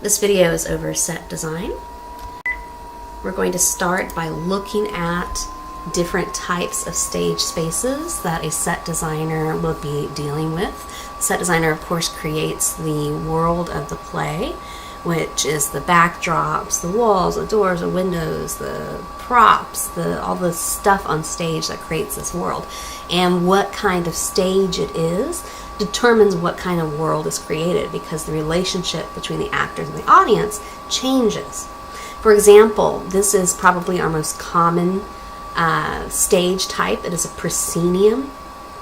This video is over set design. We're going to start by looking at different types of stage spaces that a set designer will be dealing with. The set designer, of course, creates the world of the play, which is the backdrops, the walls, the doors, the windows, the props, all the stuff on stage that creates this world. And what kind of stage it is determines what kind of world is created, because the relationship between the actors and the audience changes. For example, this is probably our most common stage type. It is a proscenium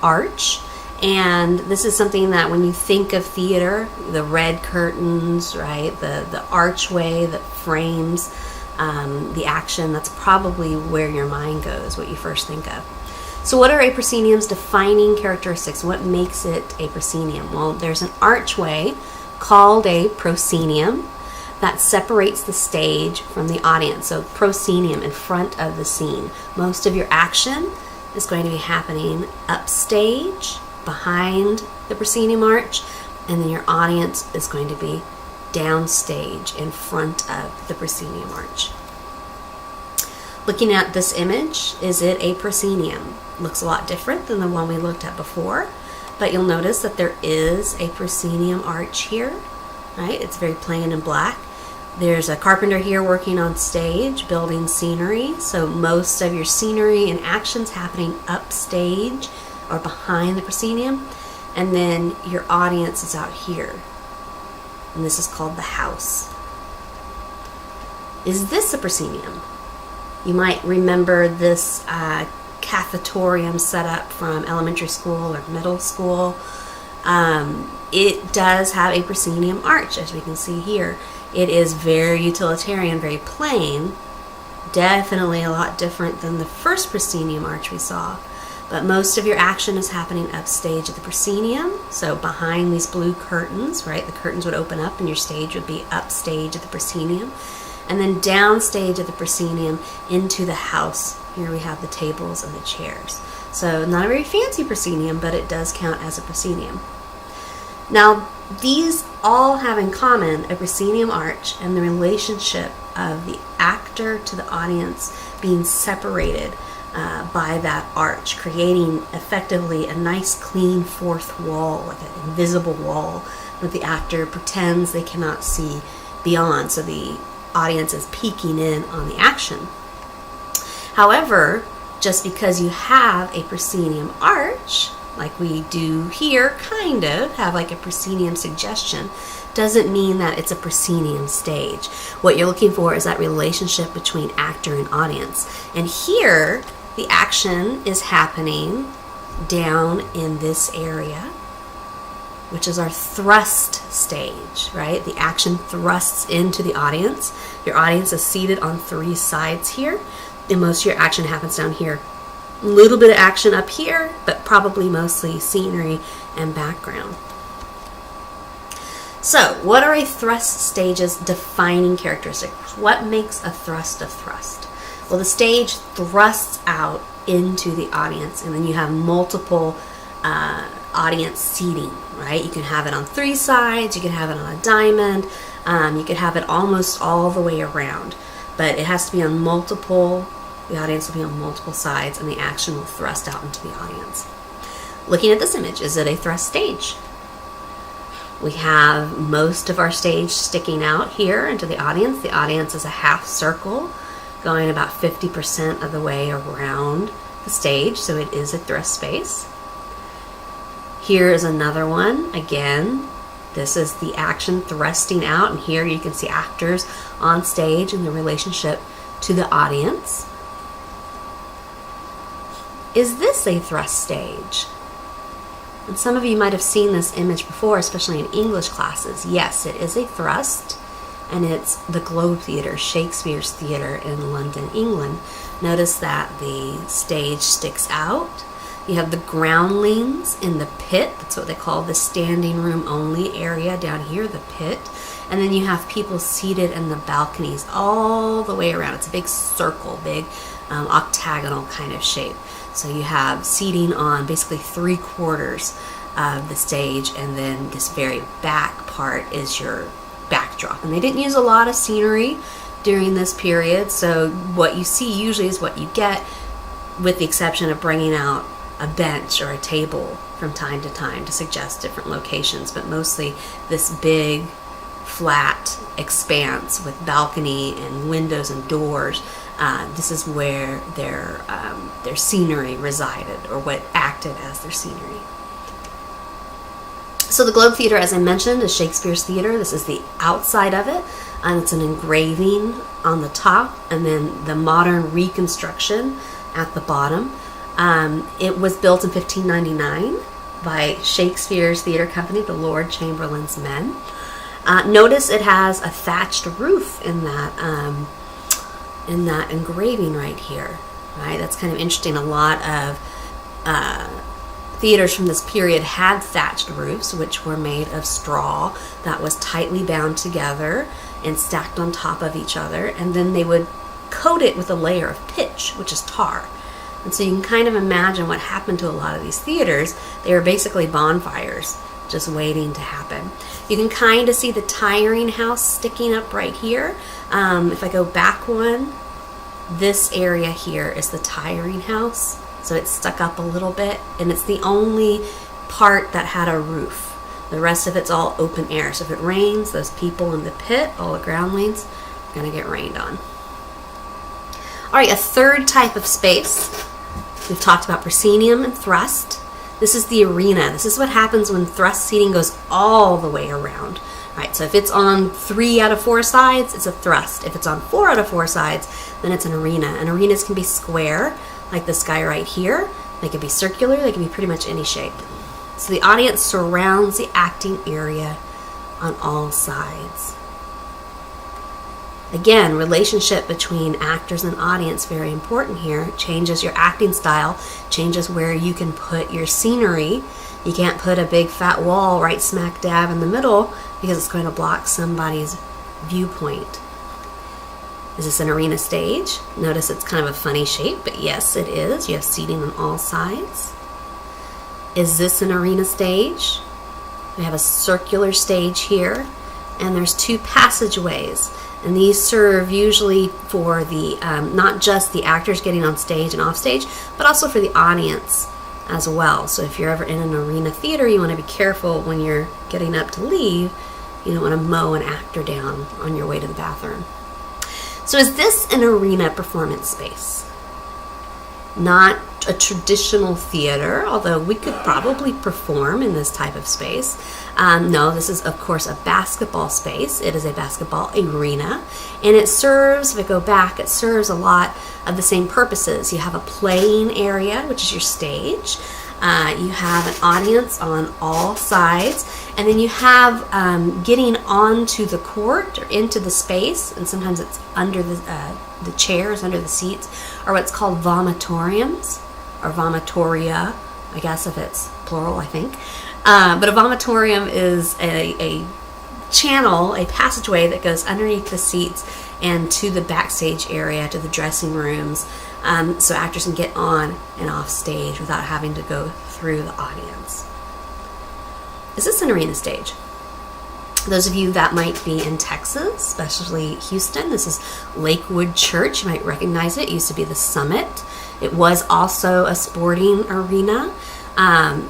arch. And this is something that when you think of theater, the red curtains, right, the archway that frames the action, that's probably where your mind goes, what you first think of. So what are a proscenium's defining characteristics? What makes it a proscenium? Well, there's an archway called a proscenium that separates the stage from the audience. So proscenium, in front of the scene. Most of your action is going to be happening upstage, behind the proscenium arch, and then your audience is going to be downstage in front of the proscenium arch. Looking at this image, is it a proscenium? Looks a lot different than the one we looked at before, but you'll notice that there is a proscenium arch here, right? It's very plain and black. There's a carpenter here working on stage, building scenery, so most of your scenery and actions happening upstage or behind the proscenium, and then your audience is out here, and this is called the house. Is this a proscenium? You might remember this cafetorium setup from elementary school or middle school. It does have a proscenium arch, as we can see here. It is very utilitarian, very plain, definitely a lot different than the first proscenium arch we saw. But most of your action is happening upstage at the proscenium, so behind these blue curtains, right? The curtains would open up and your stage would be upstage at the proscenium. And then downstage at the proscenium into the house. Here we have the tables and the chairs. So not a very fancy proscenium, but it does count as a proscenium. Now, these all have in common a proscenium arch and the relationship of the actor to the audience being separated by that arch, creating effectively a nice clean fourth wall, like an invisible wall that the actor pretends they cannot see beyond, so the audience is peeking in on the action. However, just because you have a proscenium arch, like we do here, kind of have like a proscenium suggestion, doesn't mean that it's a proscenium stage. What you're looking for is that relationship between actor and audience. And here, the action is happening down in this area, which is our thrust stage, right? The action thrusts into the audience. Your audience is seated on three sides here, and most of your action happens down here. A little bit of action up here, but probably mostly scenery and background. So, what are a thrust stage's defining characteristics? What makes a thrust a thrust? Well, the stage thrusts out into the audience, and then you have multiple audience seating, right? You can have it on three sides, you can have it on a diamond, you could have it almost all the way around, but it has to be on multiple, the audience will be on multiple sides, and the action will thrust out into the audience. Looking at this image, is it a thrust stage? We have most of our stage sticking out here into the audience. The audience is a half circle, going about 50% of the way around the stage, so it is a thrust space. Here is another one. Again, this is the action thrusting out, and here you can see actors on stage and the relationship to the audience. Is this a thrust stage? And some of you might have seen this image before, especially in English classes. Yes, it is a thrust, and it's the Globe Theatre, Shakespeare's theatre in London, England. Notice that the stage sticks out. You have the groundlings in the pit. That's what they call the standing room only area down here, the pit. And then you have people seated in the balconies all the way around. It's a big circle, big octagonal kind of shape. So you have seating on basically 3/4 of the stage, and then this very back part is your backdrop. And they didn't use a lot of scenery during this period, so what you see usually is what you get, with the exception of bringing out a bench or a table from time to time to suggest different locations, but mostly this big flat expanse with balcony and windows and doors. This is where their scenery resided, or what acted as their scenery. So the Globe Theater, as I mentioned, is Shakespeare's theater. This is the outside of it, and it's an engraving on the top, and then the modern reconstruction at the bottom. It was built in 1599 by Shakespeare's theater company, the Lord Chamberlain's Men. Notice it has a thatched roof in that engraving right here. Right, that's kind of interesting. A lot of theaters from this period had thatched roofs, which were made of straw that was tightly bound together and stacked on top of each other, and then they would coat it with a layer of pitch, which is tar. And so you can kind of imagine what happened to a lot of these theaters. They were basically bonfires just waiting to happen. You can kind of see the tiring house sticking up right here. If I go back one, this area here is the tiring house. So it's stuck up a little bit, and it's the only part that had a roof. The rest of it's all open air. So if it rains, those people in the pit, all the groundlings, are going to get rained on. All right, a third type of space. We've talked about proscenium and thrust. This is the arena. This is what happens when thrust seating goes all the way around. All right, so if it's on 3 out of 4 sides, it's a thrust. If it's on 4 out of 4 sides, then it's an arena. And arenas can be square, like this guy right here. They can be circular. They can be pretty much any shape. So the audience surrounds the acting area on all sides. Again, relationship between actors and audience, very important here. Changes your acting style, changes where you can put your scenery. You can't put a big fat wall right smack dab in the middle because it's going to block somebody's viewpoint. Is this an arena stage? Notice it's kind of a funny shape, but yes, it is. You have seating on all sides. Is this an arena stage? We have a circular stage here, and there's 2 passageways. And these serve usually for the not just the actors getting on stage and off stage, but also for the audience as well. So if you're ever in an arena theater, you want to be careful when you're getting up to leave. You don't want to mow an actor down on your way to the bathroom. So is this an arena performance space? Not a traditional theater, although we could probably perform in this type of space. No, this is, of course, a basketball space. It is a basketball arena, and it serves, if I go back, it serves a lot of the same purposes. You have a playing area, which is your stage. You have an audience on all sides, and then you have getting onto the court or into the space, and sometimes it's under the chairs, under the seats, are what's called vomitoriums, or vomitoria, I guess if it's plural, I think. But a vomitorium is a channel, a passageway that goes underneath the seats and to the backstage area, to the dressing rooms, so actors can get on and off stage without having to go through the audience. Is this an arena stage? Those of you that might be in Texas, especially Houston, this is Lakewood Church. You might recognize it. It used to be the Summit. It was also a sporting arena.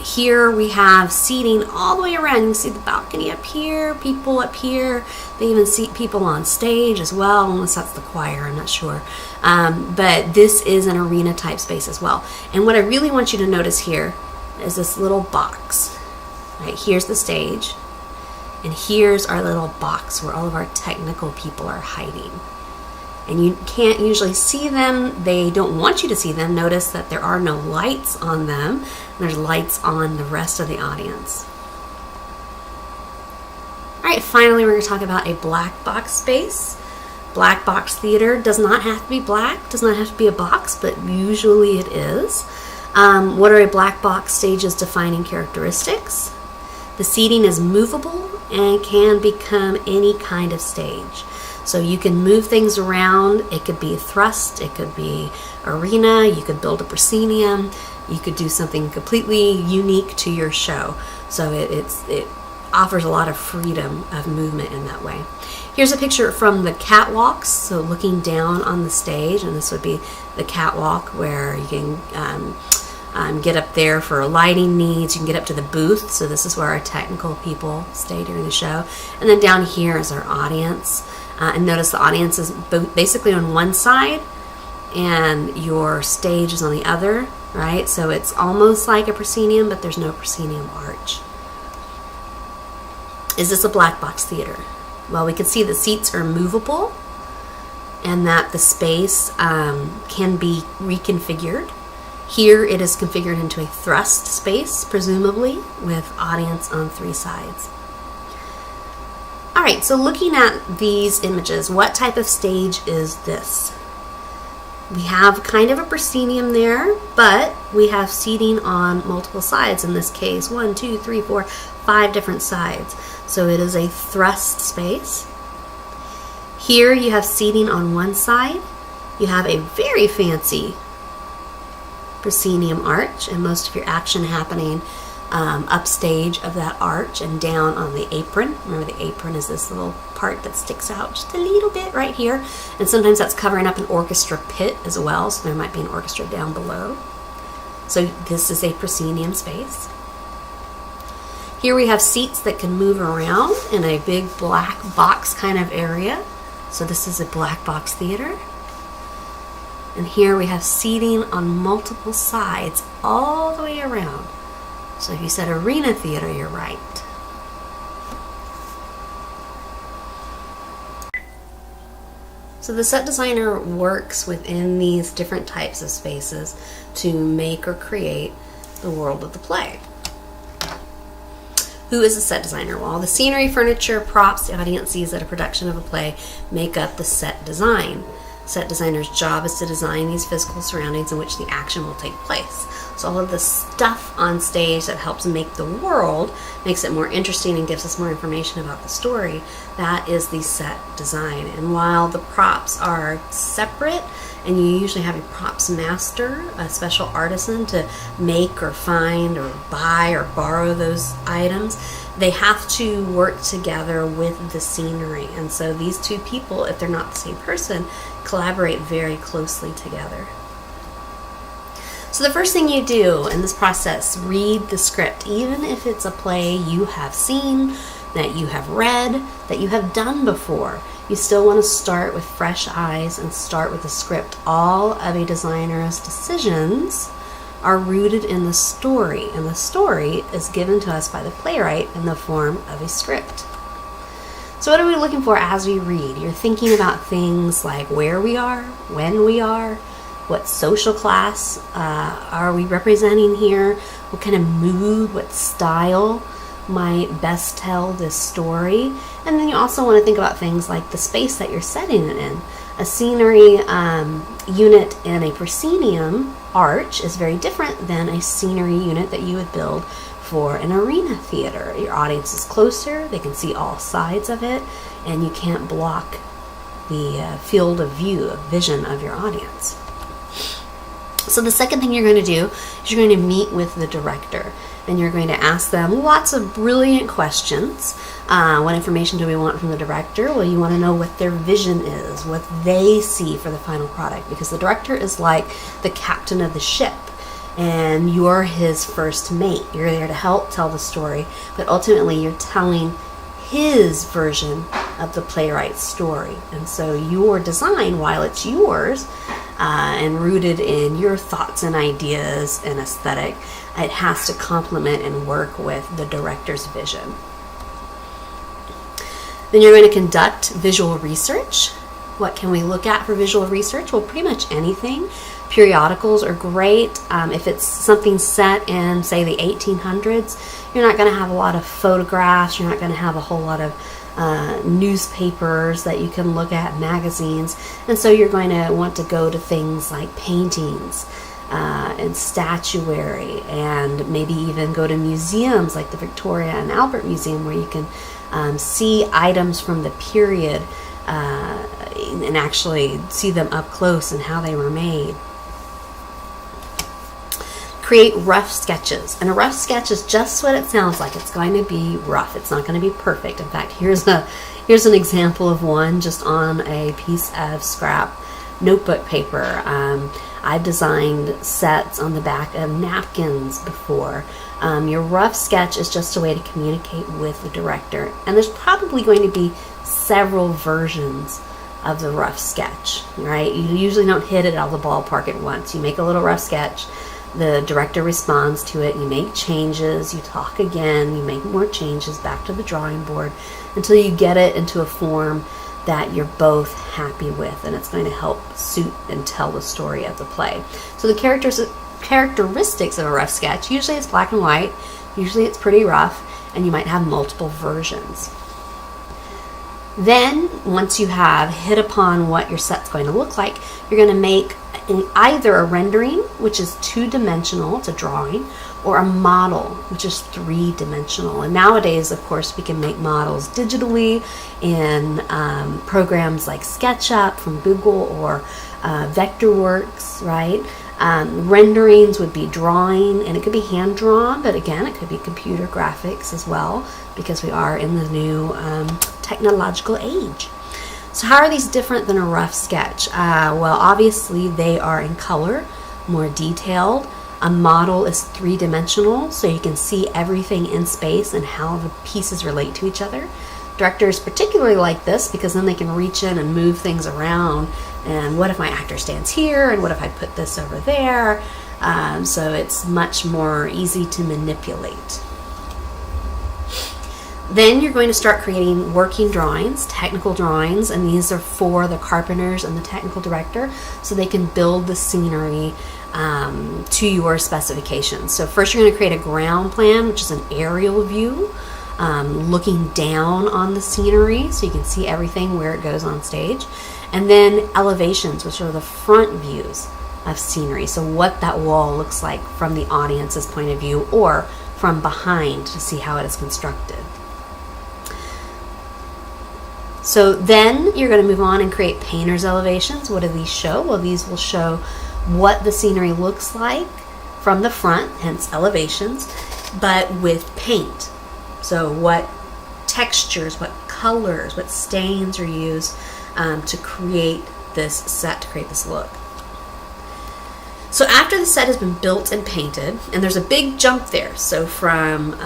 Here we have seating all the way around. You can see the balcony up here, people up here. They even seat people on stage as well, unless that's the choir, I'm not sure. But this is an arena type space as well. And what I really want you to notice here is this little box. Right, here's the stage, and here's our little box where all of our technical people are hiding. And you can't usually see them. They don't want you to see them. Notice that there are no lights on them. And there's lights on the rest of the audience. All right, finally we're going to talk about a black box space. Black box theater does not have to be black, does not have to be a box, but usually it is. What are a black box stage's defining characteristics? The seating is movable and can become any kind of stage. So you can move things around. It could be thrust, it could be arena, you could build a proscenium, you could do something completely unique to your show. So it offers a lot of freedom of movement in that way. Here's a picture from the catwalks, so looking down on the stage, and this would be the catwalk where you can get up there for lighting needs. You can get up to the booth, so this is where our technical people stay during the show. And then down here is our audience. And notice the audience is basically on one side and your stage is on the other, right? So it's almost like a proscenium, but there's no proscenium arch. Is this a black box theater? Well, we can see the seats are movable and that the space can be reconfigured. Here it is configured into a thrust space, presumably, with audience on 3 sides. All right, so looking at these images, what type of stage is this? We have kind of a proscenium there, but we have seating on multiple sides. In this case, 1, 2, 3, 4, 5 different sides. So it is a thrust space. Here you have seating on one side. You have a very fancy proscenium arch, and most of your action happening upstage of that arch and down on the apron. Remember, the apron is this little part that sticks out just a little bit right here, and sometimes that's covering up an orchestra pit as well, so there might be an orchestra down below. So this is a proscenium space. Here we have seats that can move around in a big black box kind of area, so this is a black box theater. And here we have seating on multiple sides all the way around. So if you said arena theater, you're right. So the set designer works within these different types of spaces to make or create the world of the play. Who is a set designer? Well, the scenery, furniture, props the audience sees at a production of a play make up the set design. Set designer's job is to design these physical surroundings in which the action will take place. So all of the stuff on stage that helps make the world, makes it more interesting and gives us more information about the story, that is the set design. And while the props are separate, and you usually have a props master, a special artisan to make or find or buy or borrow those items, they have to work together with the scenery. And so these two people, if they're not the same person, collaborate very closely together. So the first thing you do in this process, read the script. Even if it's a play you have seen, that you have read, that you have done before, you still want to start with fresh eyes and start with the script. All of a designer's decisions are rooted in the story, and the story is given to us by the playwright in the form of a script. So what are we looking for as we read? You're thinking about things like where we are, when we are, what social class are we representing here, what kind of mood, what style might best tell this story. And then you also want to think about things like the space that you're setting it in. A scenery unit in a proscenium arch is very different than a scenery unit that you would build for an arena theater. Your audience is closer, they can see all sides of it, and you can't block the field of view, of vision of your audience. So the second thing you're going to do is you're going to meet with the director, and you're going to ask them lots of brilliant questions. What information do we want from the director? Well, you want to know what their vision is, what they see for the final product, because the director is like the captain of the ship, and you're his first mate. You're there to help tell the story, but ultimately you're telling his version of the playwright's story. And so your design, while it's yours, and rooted in your thoughts and ideas and aesthetic, it has to complement and work with the director's vision. Then you're going to conduct visual research. What can we look at for visual research? Well, pretty much anything. Periodicals are great. If it's something set in, say, the 1800s, you're not going to have a lot of photographs. You're not going to have a whole lot of newspapers that you can look at, magazines. And so you're going to want to go to things like paintings and statuary, and maybe even go to museums like the Victoria and Albert Museum, where you can see items from the period and actually see them up close and how they were made. create rough sketches. And a rough sketch is just what it sounds like. It's going to be rough. It's not going to be perfect. In fact, here's an example of one just on a piece of scrap notebook paper. I've designed sets on the back of napkins before. Your rough sketch is just a way to communicate with the director. And there's probably going to be several versions of the rough sketch, right? You usually don't hit it out of the ballpark at once. You make a little rough sketch, the director responds to it, you make changes, you talk again, you make more changes, back to the drawing board until you get it into a form that you're both happy with, and it's going to help suit and tell the story of the play. So the characteristics of a rough sketch, usually it's black and white, usually it's pretty rough, and you might have multiple versions. Then, once you have hit upon what your set's going to look like, you're going to make either a rendering, which is 2-dimensional, it's a drawing, or a model, which is 3-dimensional. And nowadays, of course, we can make models digitally in programs like SketchUp from Google or Vectorworks, right? Renderings would be drawing, and it could be hand-drawn, but again, it could be computer graphics as well, because we are in the new technological age. So how are these different than a rough sketch? Well, obviously they are in color, more detailed. A model is 3-dimensional, so you can see everything in space and how the pieces relate to each other. Directors particularly like this because then they can reach in and move things around. And what if my actor stands here? And what if I put this over there? So it's much more easy to manipulate. Then you're going to start creating working drawings, technical drawings, and these are for the carpenters and the technical director so they can build the scenery to your specifications. So first you're going to create a ground plan, which is an aerial view, looking down on the scenery so you can see everything where it goes on stage. And then elevations, which are the front views of scenery. So what that wall looks like from the audience's point of view or from behind to see how it is constructed. So then you're going to move on and create painter's elevations. What do these show? Well, these will show what the scenery looks like from the front, hence elevations, but with paint. So what textures, what colors, what stains are used to create this set, to create this look. So after the set has been built and painted, and there's a big jump there, so from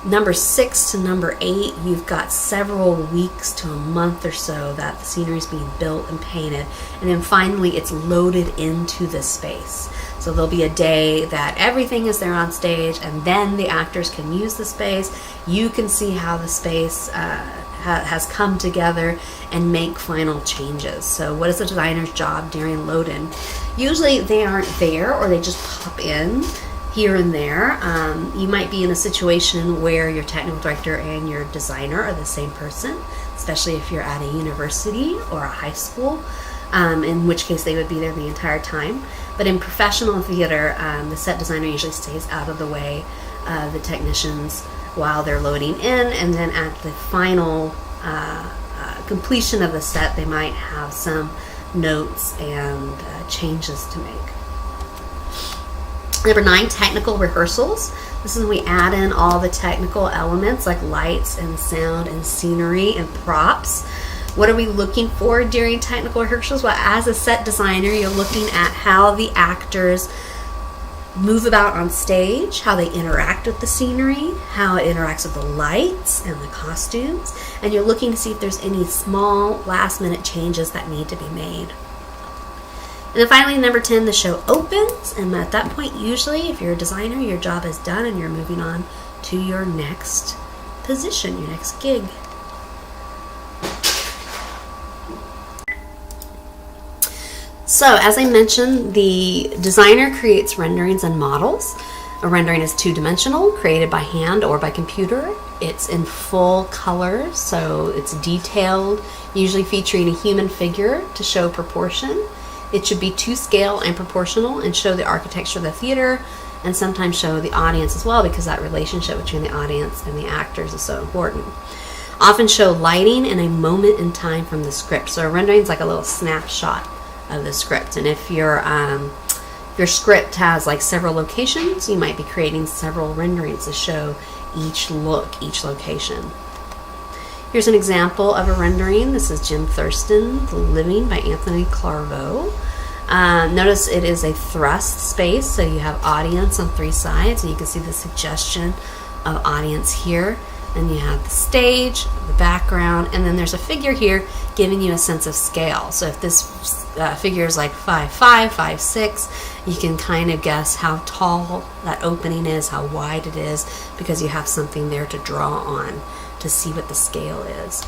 number 6 to number 8, you've got several weeks to a month or so that the scenery is being built and painted, and then finally it's loaded into the space. So there'll be a day that everything is there on stage, and then the actors can use the space. You can see how the space has come together and make final changes. So what is the designer's job during load-in? Usually they aren't there, or they just pop in here and there. You might be in a situation where your technical director and your designer are the same person, especially if you're at a university or a high school, in which case they would be there the entire time. But in professional theater, the set designer usually stays out of the way of the technicians while they're loading in, and then at the final completion of the set, they might have some notes and changes to make. Number 9, technical rehearsals. This is when we add in all the technical elements like lights and sound and scenery and props. What are we looking for during technical rehearsals? Well, as a set designer, you're looking at how the actors move about on stage, how they interact with the scenery, how it interacts with the lights and the costumes, and you're looking to see if there's any small last-minute changes that need to be made. And then finally, number 10, the show opens, and at that point, usually, if you're a designer, your job is done and you're moving on to your next position, your next gig. So, as I mentioned, the designer creates renderings and models. A rendering is 2-dimensional, created by hand or by computer. It's in full color, so it's detailed, usually featuring a human figure to show proportion. It should be to scale and proportional and show the architecture of the theater, and sometimes show the audience as well, because that relationship between the audience and the actors is so important. Often show lighting and a moment in time from the script. So a rendering is like a little snapshot of the script. And if you're If your script has like several locations, you might be creating several renderings to show each look, each location. Here's an example of a rendering. This is Jim Thurston, The Living by Anthony Clairvaux. Notice it is a thrust space, so you have audience on 3 sides, and you can see the suggestion of audience here. And you have the stage, the background, and then there's a figure here giving you a sense of scale. So if this figure is like 5'5", 5'6", you can kind of guess how tall that opening is, how wide it is, because you have something there to draw on to see what the scale is.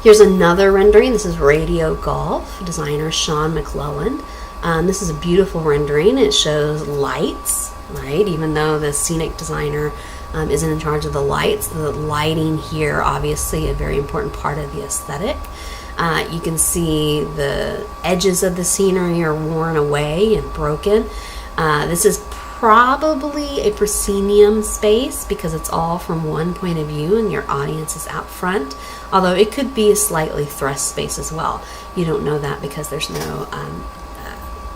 Here's another rendering. This is Radio Golf, designer Sean McClellan. This is a beautiful rendering. It shows lights, right? Even though the scenic designer isn't in charge of the lights, the lighting here, obviously a very important part of the aesthetic. You can see the edges of the scenery are worn away and broken. This is probably a proscenium space because it's all from one point of view and your audience is out front, although it could be a slightly thrust space as well. You don't know that because there's no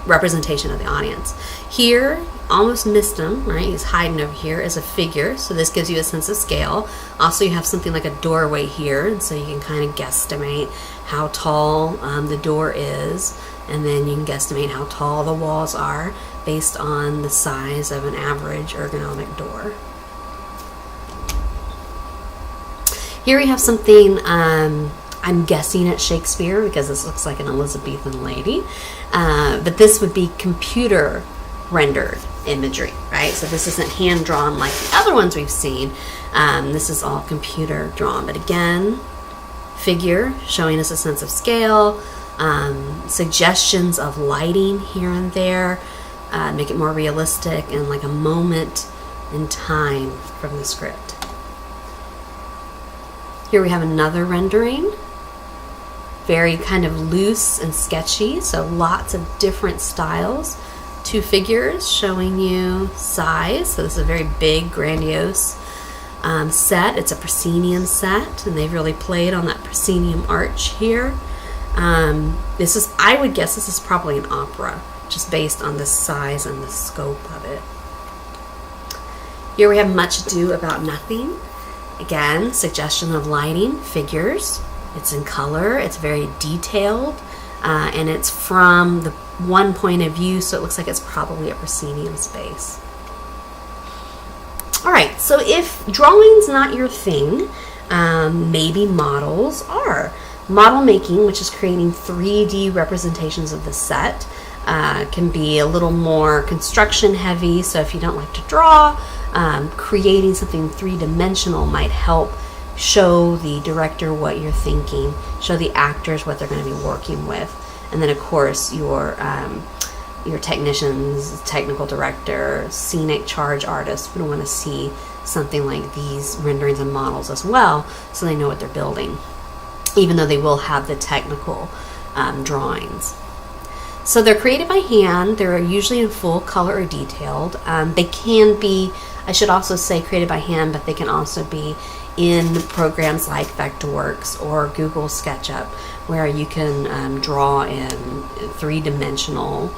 representation of the audience. Here, almost missed him, right? He's hiding over here as a figure, so this gives you a sense of scale. Also, you have something like a doorway here, and so you can kind of guesstimate how tall the door is, and then you can guesstimate how tall the walls are based on the size of an average ergonomic door. Here we have something, I'm guessing at Shakespeare because this looks like an Elizabethan lady, but this would be computer rendered imagery, right? So this isn't hand drawn like the other ones we've seen. This is all computer drawn, but again, figure showing us a sense of scale, suggestions of lighting here and there, make it more realistic and like a moment in time from the script. Here we have another rendering. Very kind of loose and sketchy, so lots of different styles. 2 figures showing you size, so this is a very big, grandiose set. It's a proscenium set, and they've really played on that proscenium arch here. This is, I would guess this is probably an opera, just based on the size and the scope of it. Here we have Much Ado About Nothing. Again, suggestion of lighting, figures. It's in color, it's very detailed, and it's from the one point of view, so it looks like it's probably a proscenium space. Alright, so if drawing's not your thing, maybe models are. Model making, which is creating 3D representations of the set, can be a little more construction heavy, so if you don't like to draw, creating something 3-dimensional might help show the director what you're thinking, show the actors what they're going to be working with, and then of course your technicians, technical director, scenic charge artists would want to see something like these renderings and models as well, so they know what they're building, even though they will have the technical drawings. So they're created by hand. They're usually in full color or detailed. They can be, I should also say, created by hand, but they can also be in programs like Vectorworks or Google SketchUp, where you can draw in 3-dimensional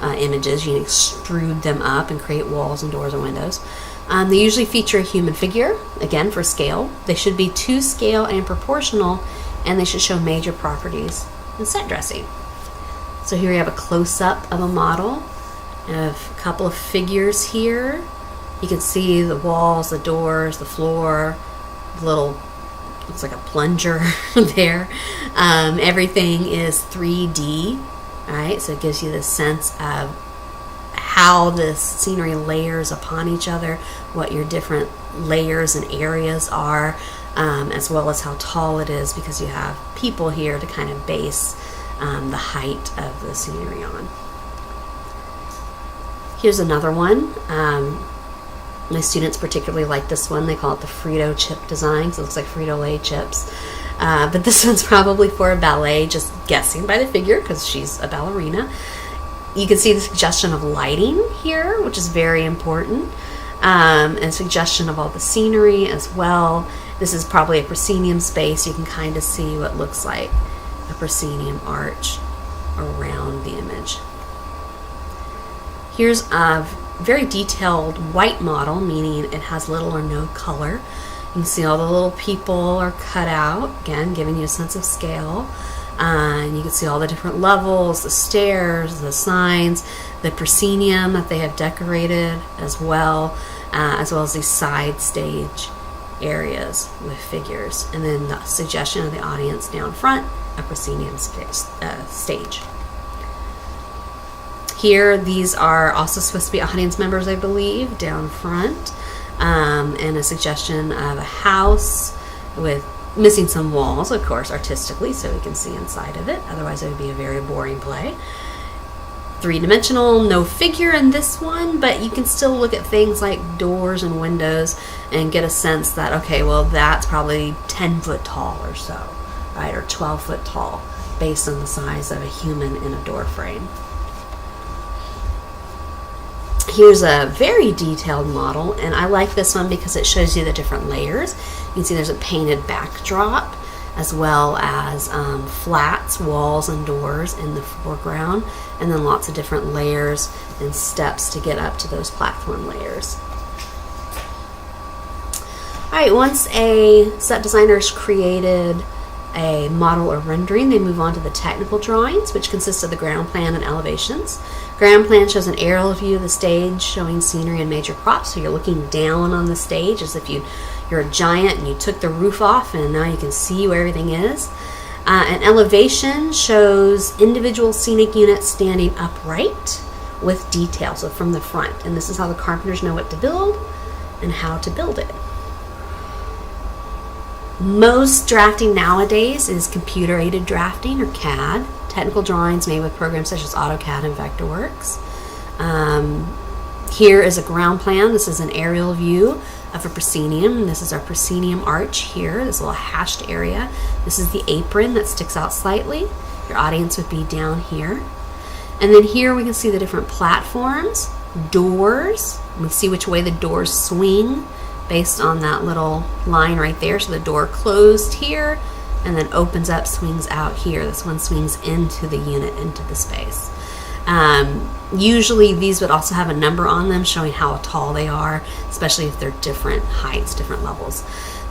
images. You can extrude them up and create walls and doors and windows. They usually feature a human figure, again for scale. They should be to scale and proportional, and they should show major properties in set dressing. So here we have a close-up of a model. I have a couple of figures here. You can see the walls, the doors, the floor, little, looks like a plunger there. Everything is 3D, right? So it gives you the sense of how this scenery layers upon each other, what your different layers and areas are, as well as how tall it is, because you have people here to kind of base the height of the scenery on. Here's another one. My students particularly like this one. They call it the Frito chip design, so it looks like Frito-Lay chips. But this one's probably for a ballet, just guessing by the figure because she's a ballerina. You can see the suggestion of lighting here, which is very important, and suggestion of all the scenery as well. This is probably a proscenium space. You can kind of see what looks like a proscenium arch. around the image. Here's a very detailed white model, meaning it has little or no color. You can see all the little people are cut out, again, giving you a sense of scale. And you can see all the different levels, the stairs, the signs, the proscenium that they have decorated as well as these side stage areas with figures. And then the suggestion of the audience down front, a proscenium stage. Here, these are also supposed to be audience members, I believe, down front. And a suggestion of a house with missing some walls, of course, artistically, so we can see inside of it. Otherwise, it would be a very boring play. Three-dimensional, no figure in this one, but you can still look at things like doors and windows and get a sense that, okay, well, that's probably 10 foot tall or so, right, or 12 foot tall, based on the size of a human in a door frame. Here's a very detailed model, and I like this one because it shows you the different layers. You can see there's a painted backdrop as well as flats, walls, and doors in the foreground, and then lots of different layers and steps to get up to those platform layers. All right, once a set designer has created a model or rendering, they move on to the technical drawings, which consist of the ground plan and elevations. Ground plan shows an aerial view of the stage showing scenery and major props, so you're looking down on the stage as if you're a giant and you took the roof off and now you can see where everything is. An elevation shows individual scenic units standing upright with detail, so from the front. And this is how the carpenters know what to build and how to build it. Most drafting nowadays is computer-aided drafting, or CAD. Technical drawings made with programs such as AutoCAD and Vectorworks. Here is a ground plan. This is an aerial view of a proscenium, and this is our proscenium arch here, this little hashed area. This is the apron that sticks out slightly. Your audience would be down here. And then here we can see the different platforms, doors. We see which way the doors swing based on that little line right there. So the door closed here and then opens up, swings out here. This one swings into the unit, into the space. Usually these would also have a number on them showing how tall they are, especially if they're different heights, different levels.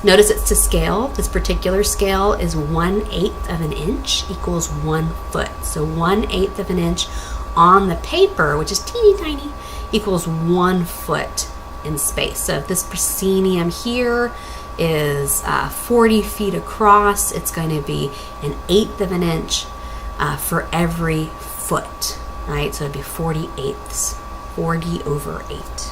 Notice it's to scale. This particular scale is 1/8 of an inch equals 1 foot. So 1/8 of an inch on the paper, which is teeny tiny, equals 1 foot in space. So if this proscenium here is 40 feet across, it's going to be 1/8 of an inch for every foot, right? So it'd be 40/8, 40/8.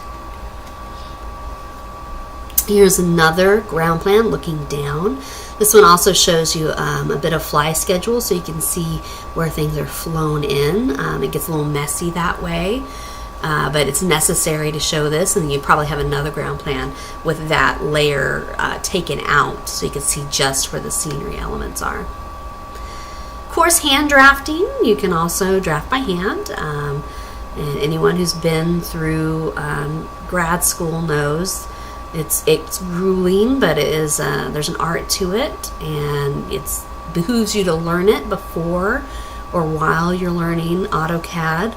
Here's another ground plan looking down. This one also shows you a bit of fly schedule, so you can see where things are flown in. It gets a little messy that way. But it's necessary to show this, and you probably have another ground plan with that layer taken out so you can see just where the scenery elements are. Of course, hand drafting, you can also draft by hand. And anyone who's been through grad school knows it's grueling, but it is there's an art to it, and it behooves you to learn it before or while you're learning AutoCAD.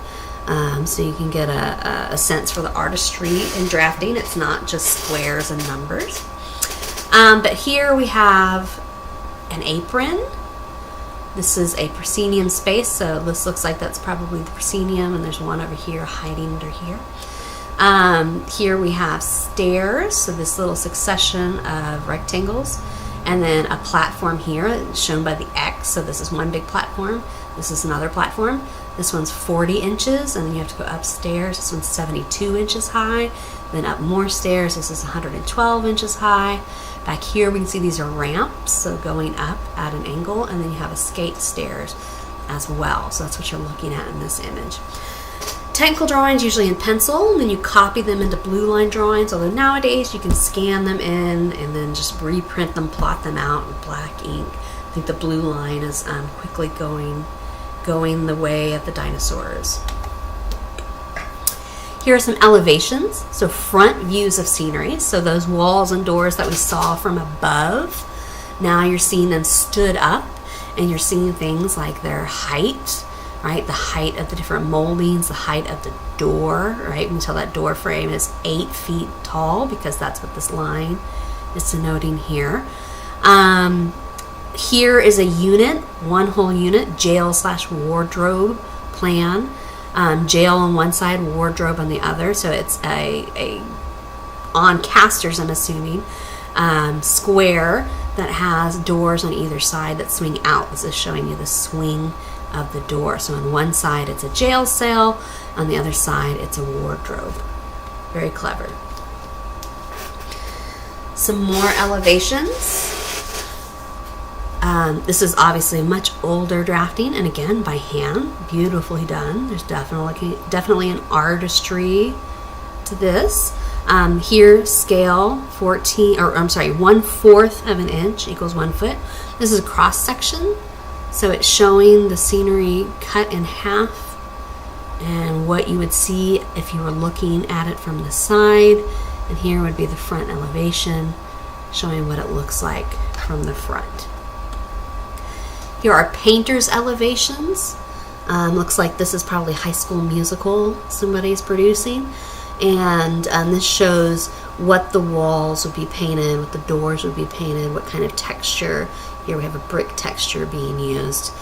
So you can get a sense for the artistry in drafting. It's not just squares and numbers. But here we have an apron. This is a proscenium space, so this looks like that's probably the proscenium, and there's one over here hiding under here. Here we have stairs, so this little succession of rectangles, and then a platform here shown by the X. So this is one big platform. This is another platform. This one's 40 inches, and then you have to go upstairs. This one's 72 inches high. Then up more stairs. This is 112 inches high. Back here we can see these are ramps, so going up at an angle, and then you have escape stairs as well. So that's what you're looking at in this image. Technical drawings usually in pencil, and then you copy them into blue line drawings, although nowadays you can scan them in and then just reprint them, plot them out in black ink. I think the blue line is quickly going the way of the dinosaurs. Here are some elevations, so front views of scenery. So those walls and doors that we saw from above, now you're seeing them stood up, and you're seeing things like their height, right? The height of the different moldings, the height of the door, right? You can tell that door frame is 8 feet tall because that's what this line is denoting here. Here is a unit, one whole unit, jail/wardrobe plan. Jail on one side, wardrobe on the other. So it's a on casters, I'm assuming, square that has doors on either side that swing out. This is showing you the swing of the door. So on one side it's a jail cell, on the other side it's a wardrobe. Very clever. Some more elevations. This is obviously a much older drafting, and again by hand, beautifully done. There's definitely an artistry to this. Here, scale 1/4 of an inch equals 1 foot. This is a cross section, so it's showing the scenery cut in half and what you would see if you were looking at it from the side. And here would be the front elevation, showing what it looks like from the front. Here are painters' elevations. Looks like this is probably High School Musical somebody's producing. And this shows what the walls would be painted, what the doors would be painted, what kind of texture. Here we have a brick texture being used.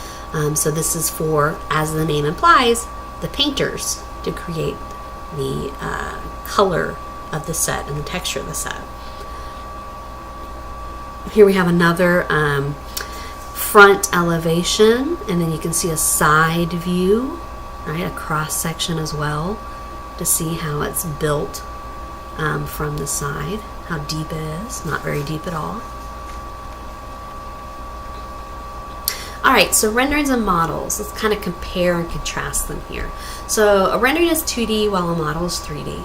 So this is for, as the name implies, the painters to create the color of the set and the texture of the set. Here we have another front elevation, and then you can see a side view, right, a cross section as well, to see how it's built from the side, how deep it is. Not very deep at all. All right, so renderings and models. Let's kind of compare and contrast them here. So a rendering is 2D while a model is 3D.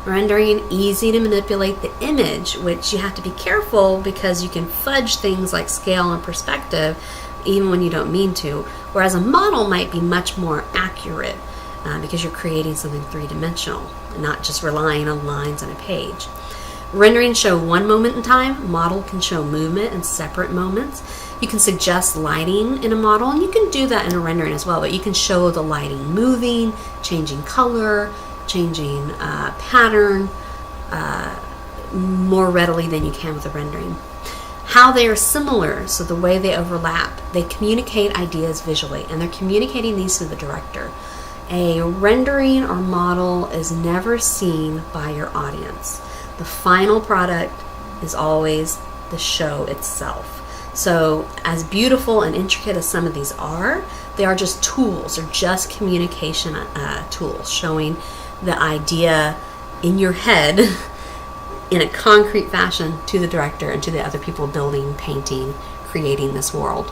Rendering, easy to manipulate the image, which you have to be careful because you can fudge things like scale and perspective even when you don't mean to, whereas a model might be much more accurate because you're creating something three-dimensional and not just relying on lines on a page. Rendering show one moment in time. Model can show movement in separate moments. You can suggest lighting in a model, and you can do that in a rendering as well, but you can show the lighting moving, changing color, changing pattern more readily than you can with a rendering. How they are similar, so the way they overlap, they communicate ideas visually, and they're communicating these to the director. A rendering or model is never seen by your audience. The final product is always the show itself. So as beautiful and intricate as some of these are, they are just tools, or just communication tools, showing the idea in your head in a concrete fashion to the director and to the other people building, painting, creating this world.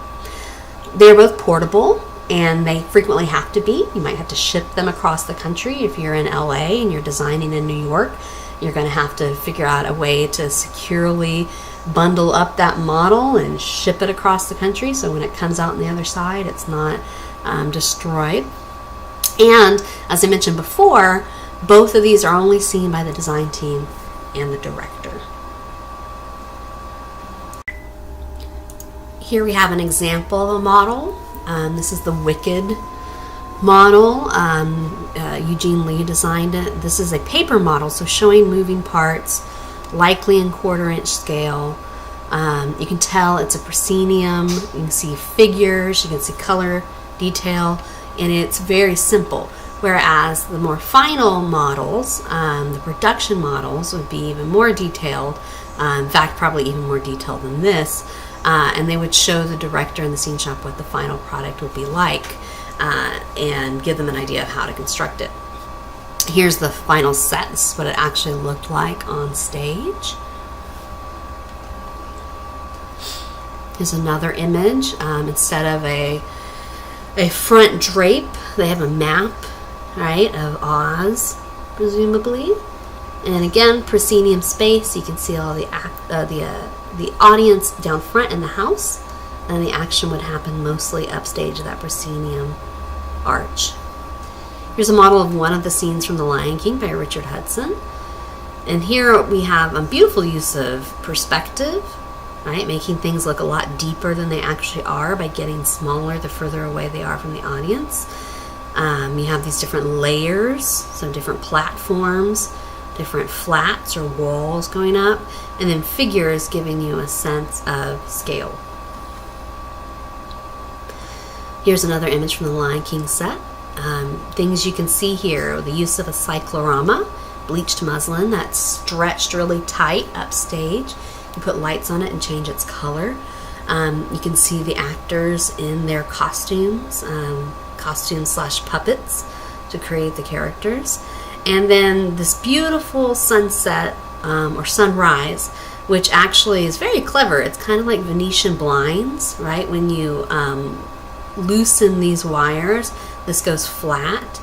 They're both portable, and they frequently have to be. You might have to ship them across the country. If you're in LA and you're designing in New York, you're going to have to figure out a way to securely bundle up that model and ship it across the country, so when it comes out on the other side, it's not destroyed. And as I mentioned before, both of these are only seen by the design team and the director. Here we have an example of a model. This is the Wicked model. Eugene Lee designed it. This is a paper model, so showing moving parts, likely in 1/4 inch scale. You can tell it's a proscenium. You can see figures, you can see color, detail, and it's very simple. Whereas the more final models, the production models, would be even more detailed. In fact, probably even more detailed than this. And they would show the director in the scene shop what the final product would be like, and give them an idea of how to construct it. Here's the final set. This is what it actually looked like on stage. Here's another image. Instead of a front drape, they have a map, right, of Oz, presumably. And again, proscenium space. You can see all the audience down front in the house, and the action would happen mostly upstage of that proscenium arch. Here's a model of one of the scenes from The Lion King by Richard Hudson. And here we have a beautiful use of perspective, right? Making things look a lot deeper than they actually are by getting smaller the further away they are from the audience. You have these different layers, so different platforms, different flats or walls going up, and then figures giving you a sense of scale. Here's another image from the Lion King set. Things you can see here, the use of a cyclorama, bleached muslin that's stretched really tight upstage. You put lights on it and change its color. You can see the actors in their costumes, costumes/puppets to create the characters. And then this beautiful sunset or sunrise, which actually is very clever. It's kind of like Venetian blinds, right? When you loosen these wires, this goes flat,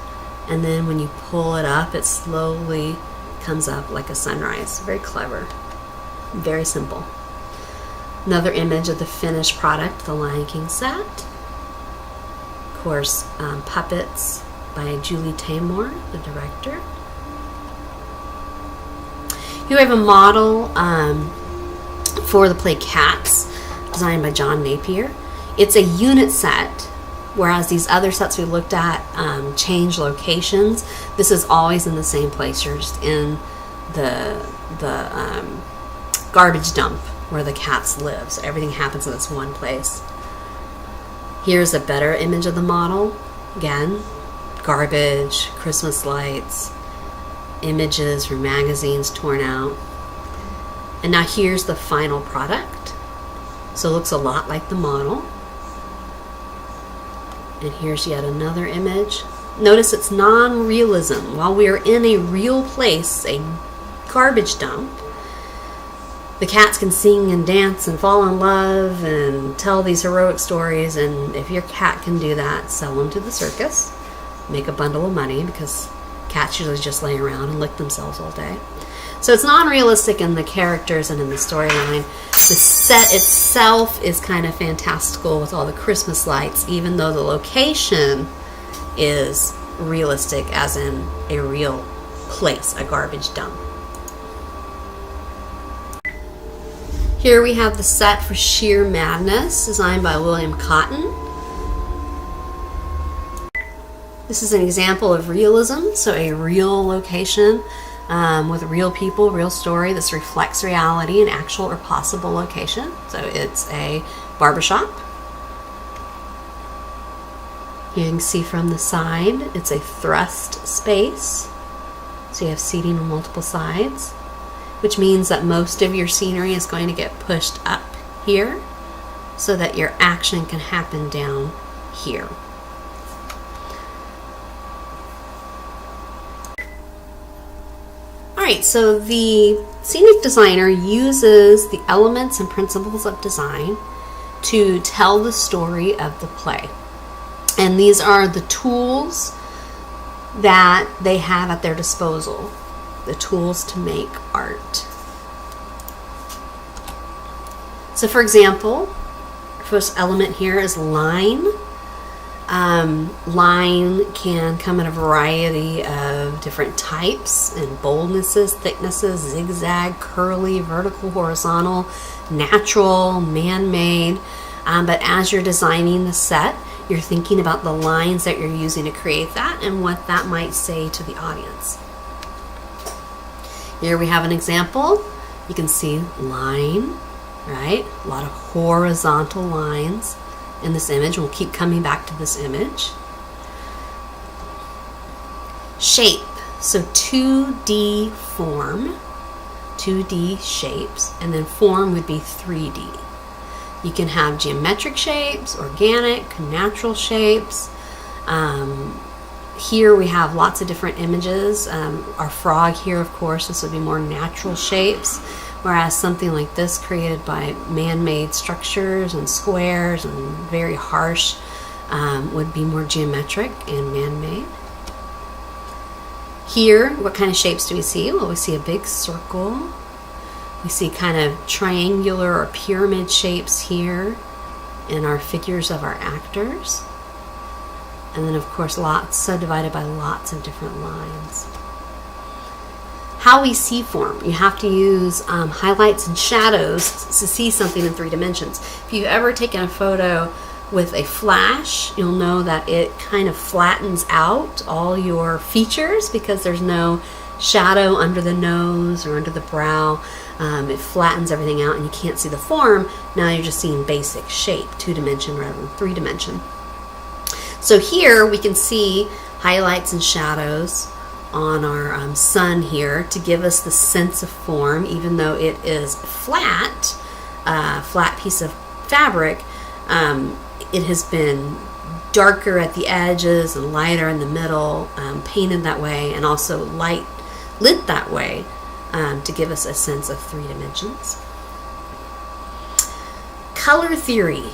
and then when you pull it up, it slowly comes up like a sunrise. Very clever, very simple. Another image of the finished product, the Lion King set. Of course, puppets by Julie Taymor, the director. Here we have a model for the play Cats, designed by John Napier. It's a unit set, whereas these other sets we looked at change locations. This is always in the same place. You're just in the garbage dump where the cats live. So everything happens in this one place. Here's a better image of the model. Again, garbage, Christmas lights, images from magazines torn out. And now here's the final product. So it looks a lot like the model. And here's yet another image. Notice it's non-realism. While we are in a real place, a garbage dump, the cats can sing and dance and fall in love and tell these heroic stories. And if your cat can do that, sell them to the circus. Make a bundle of money, because cats usually just lay around and lick themselves all day. So it's non-realistic in the characters and in the storyline. The set itself is kind of fantastical with all the Christmas lights, even though the location is realistic, as in a real place, a garbage dump. Here we have the set for Sheer Madness, designed by William Cotton. This is an example of realism, so a real location with real people, real story. This reflects reality, an actual or possible location. So it's a barbershop. You can see from the side, it's a thrust space. So you have seating on multiple sides, which means that most of your scenery is going to get pushed up here so that your action can happen down here. Alright, so the scenic designer uses the elements and principles of design to tell the story of the play. And these are the tools that they have at their disposal, the tools to make art. So for example, the first element here is line. Line can come in a variety of different types and boldnesses, thicknesses, zigzag, curly, vertical, horizontal, natural, man-made. But as you're designing the set, you're thinking about the lines that you're using to create that and what that might say to the audience. Here we have an example. You can see line, right? A lot of horizontal lines in this image. We'll keep coming back to this image. Shape, so 2D form, 2D shapes, and then form would be 3D. You can have geometric shapes, organic, natural shapes. Here we have lots of different images. Our frog here, of course, this would be more natural shapes, whereas something like this created by man-made structures and squares and very harsh would be more geometric and man-made. Here, what kind of shapes do we see? Well, we see a big circle. We see kind of triangular or pyramid shapes here in our figures of our actors. And then, of course, lots subdivided by lots of different lines. How we see form. You have to use highlights and shadows to see something in 3 dimensions. If you've ever taken a photo with a flash, you'll know that it kind of flattens out all your features because there's no shadow under the nose or under the brow. It flattens everything out and you can't see the form. Now you're just seeing basic shape, 2-dimension rather than 3-dimension. So here we can see highlights and shadows on our sun here to give us the sense of form, even though it is flat piece of fabric. It has been darker at the edges and lighter in the middle, painted that way, and also lit that way to give us a sense of 3 dimensions. Color theory.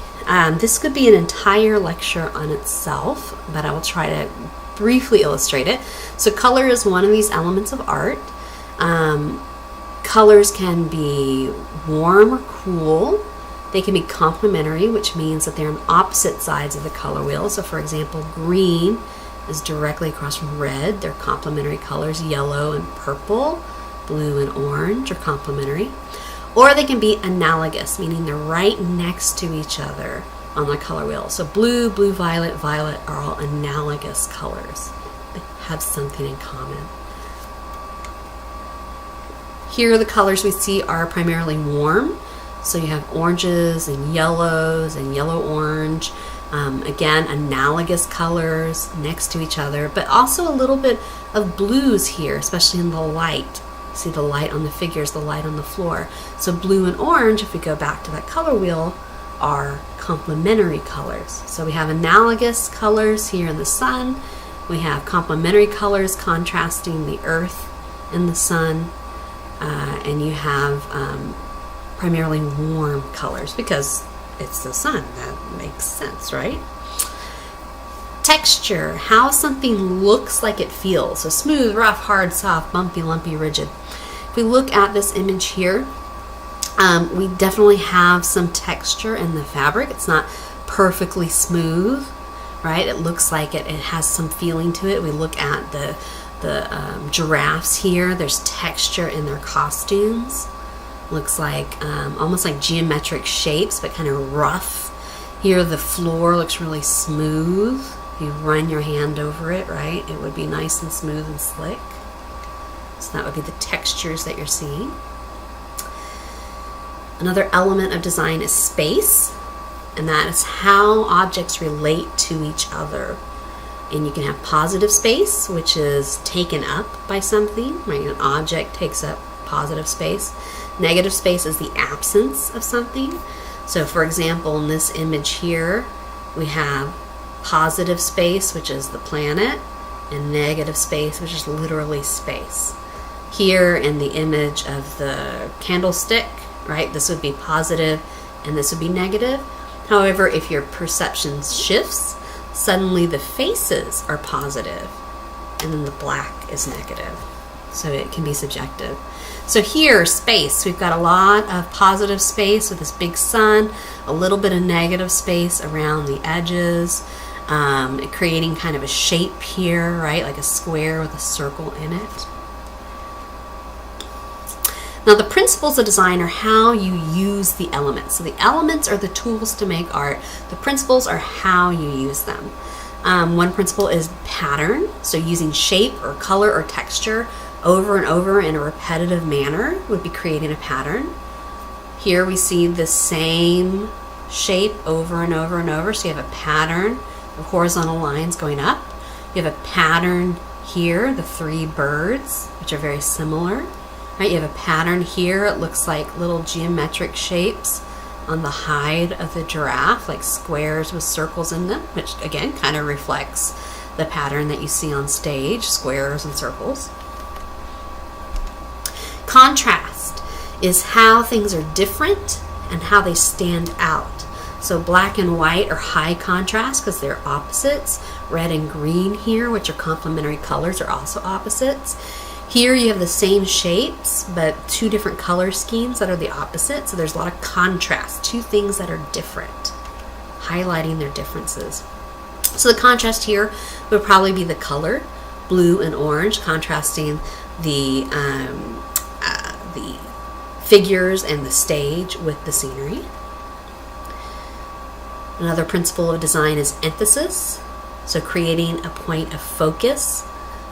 This could be an entire lecture on itself, but I will try to briefly illustrate it. So color is one of these elements of art. Colors can be warm or cool. They can be complementary, which means that they're on opposite sides of the color wheel. So for example, green is directly across from red. They're complementary colors. Yellow and purple, blue and orange are complementary. Or they can be analogous, meaning they're right next to each other on the color wheel. So blue, violet are all analogous colors. They have something in common. Here the colors we see are primarily warm. So you have oranges and yellow-orange. Again, analogous colors next to each other, but also a little bit of blues here, especially in the light. See the light on the figures, the light on the floor. So blue and orange, if we go back to that color wheel, are complementary colors. So we have analogous colors here in the sun. We have complementary colors contrasting the earth and the sun. And you have primarily warm colors because it's the sun. That makes sense, right? Texture, how something looks like it feels. So smooth, rough, hard, soft, bumpy, lumpy, rigid. If we look at this image here, we definitely have some texture in the fabric. It's not perfectly smooth, right? It looks like it has some feeling to it. We look at the giraffes here. There's texture in their costumes. Looks like almost like geometric shapes, but kind of rough. Here the floor looks really smooth. If you run your hand over it, right, it would be nice and smooth and slick. So that would be the textures that you're seeing. Another element of design is space, and that is how objects relate to each other. And you can have positive space, which is taken up by something, right? An object takes up positive space. Negative space is the absence of something. So for example, in this image here, we have positive space, which is the planet, and negative space, which is literally space. Here in the image of the candlestick, right, this would be positive and this would be negative. However, if your perception shifts, suddenly the faces are positive and then the black is negative. So it can be subjective. So here, space, we've got a lot of positive space with this big sun, a little bit of negative space around the edges, creating kind of a shape here, right, like a square with a circle in it. Now the principles of design are how you use the elements. So the elements are the tools to make art. The principles are how you use them. One principle is pattern. So using shape or color or texture over and over in a repetitive manner would be creating a pattern. Here we see the same shape over and over and over. So you have a pattern of horizontal lines going up. You have a pattern here, the 3 birds, which are very similar. Right, you have a pattern here. It looks like little geometric shapes on the hide of the giraffe, like squares with circles in them, which again kind of reflects the pattern that you see on stage, squares and circles. Contrast is how things are different and how they stand out. So black and white are high contrast because they're opposites. Red and green here, which are complementary colors, are also opposites. Here you have the same shapes, but 2 different color schemes that are the opposite. So there's a lot of contrast, 2 things that are different, highlighting their differences. So the contrast here would probably be the color, blue and orange, contrasting the figures and the stage with the scenery. Another principle of design is emphasis. So creating a point of focus,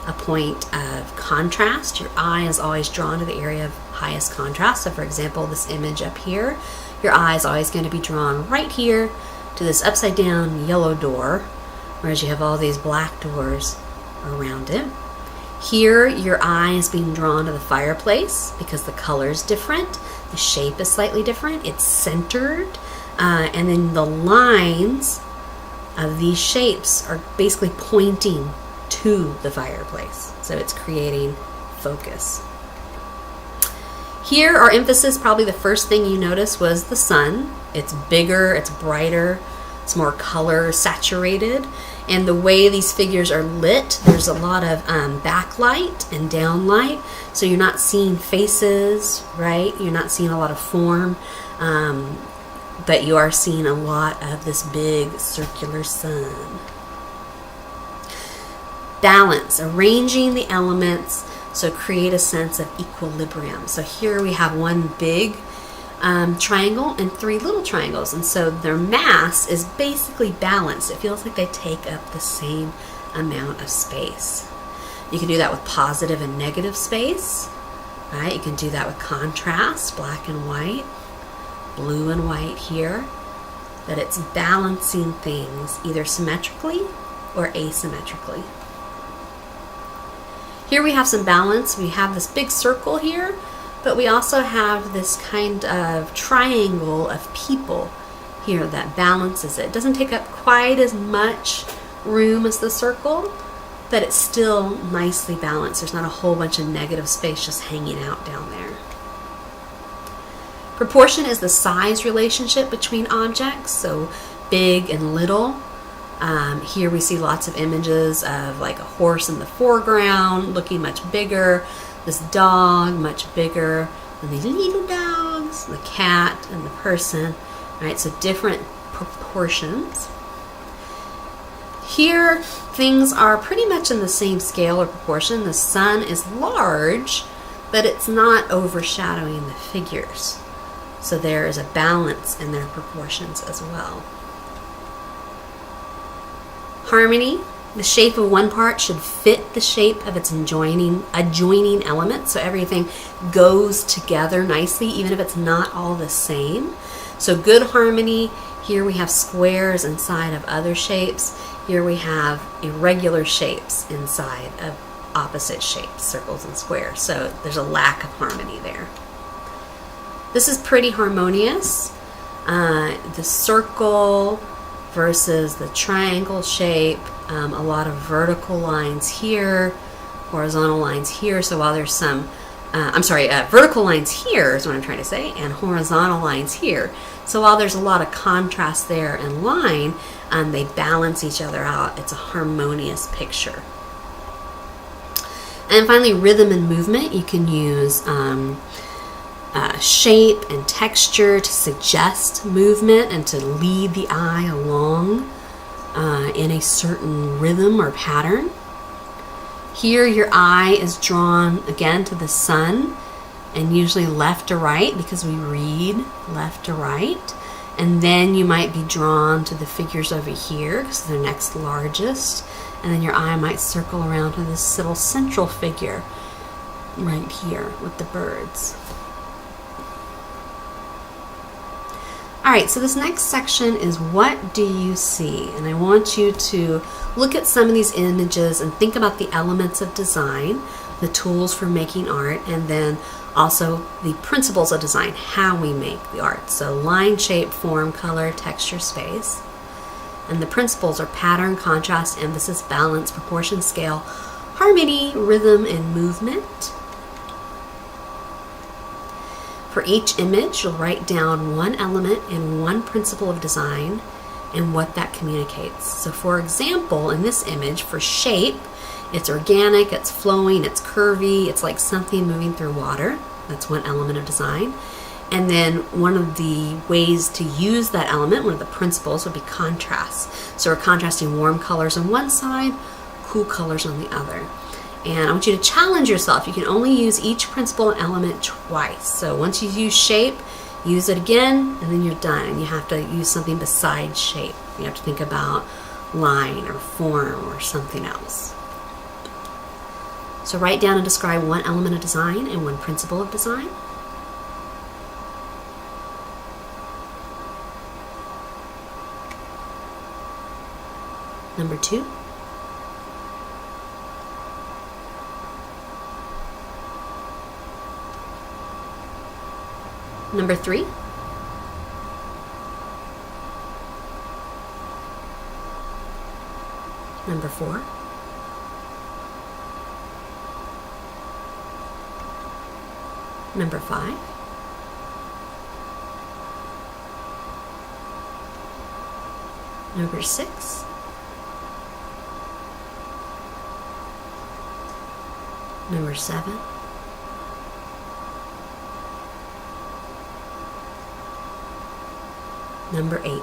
a point of contrast. Your eye is always drawn to the area of highest contrast. So for example, this image up here, your eye is always going to be drawn right here to this upside down yellow door, whereas you have all these black doors around it. Here, your eye is being drawn to the fireplace because the color is different, the shape is slightly different, it's centered, and then the lines of these shapes are basically pointing to the fireplace. So it's creating focus. Here, our emphasis, probably the first thing you notice was the sun. It's bigger, it's brighter, it's more color saturated. And the way these figures are lit, there's a lot of backlight and downlight. So you're not seeing faces, right? You're not seeing a lot of form, but you are seeing a lot of this big circular sun. Balance, arranging the elements, so create a sense of equilibrium. So here we have one big triangle and three little triangles, and so their mass is basically balanced. It feels like they take up the same amount of space. You can do that with positive and negative space, right? You can do that with contrast, black and white, blue and white here, that it's balancing things either symmetrically or asymmetrically. Here we have some balance. We have this big circle here, but we also have this kind of triangle of people here that balances it. It doesn't take up quite as much room as the circle, but it's still nicely balanced. There's not a whole bunch of negative space just hanging out down there. Proportion is the size relationship between objects, so big and little. Here we see lots of images of like a horse in the foreground looking much bigger, this dog much bigger, and these little dogs, the cat and the person, right? So different proportions. Here things are pretty much in the same scale or proportion. The sun is large, but it's not overshadowing the figures. So there is a balance in their proportions as well. Harmony. The shape of one part should fit the shape of its adjoining element, so everything goes together nicely, even if it's not all the same. So good harmony. Here we have squares inside of other shapes. Here we have irregular shapes inside of opposite shapes, circles and squares. So there's a lack of harmony there. This is pretty harmonious. The circle versus the triangle shape, a lot of vertical lines here, horizontal lines here. So while there's some, vertical lines here is what I'm trying to say, and horizontal lines here. So while there's a lot of contrast there in line, they balance each other out. It's a harmonious picture. And finally, rhythm and movement. You can use shape and texture to suggest movement and to lead the eye along in a certain rhythm or pattern. Here your eye is drawn again to the sun, and usually left to right because we read left to right. And then you might be drawn to the figures over here because they're next largest. And then your eye might circle around to this little central figure right here with the birds. Alright, so this next section is what do you see? And I want you to look at some of these images and think about the elements of design, the tools for making art, and then also the principles of design, how we make the art. So line, shape, form, color, texture, space. And the principles are pattern, contrast, emphasis, balance, proportion, scale, harmony, rhythm, and movement. For each image, you'll write down one element and one principle of design and what that communicates. So for example, in this image, for shape, it's organic, it's flowing, it's curvy, it's like something moving through water. That's one element of design. And then one of the ways to use that element, one of the principles, would be contrast. So we're contrasting warm colors on one side, cool colors on the other. And I want you to challenge yourself. You can only use each principle and element twice. So once you use shape, use it again, and then you're done. And you have to use something besides shape. You have to think about line or form or something else. So write down and describe one element of design and one principle of design. Number 2. Number 3. Number 4. Number 5. Number 6. Number 7. Number 8.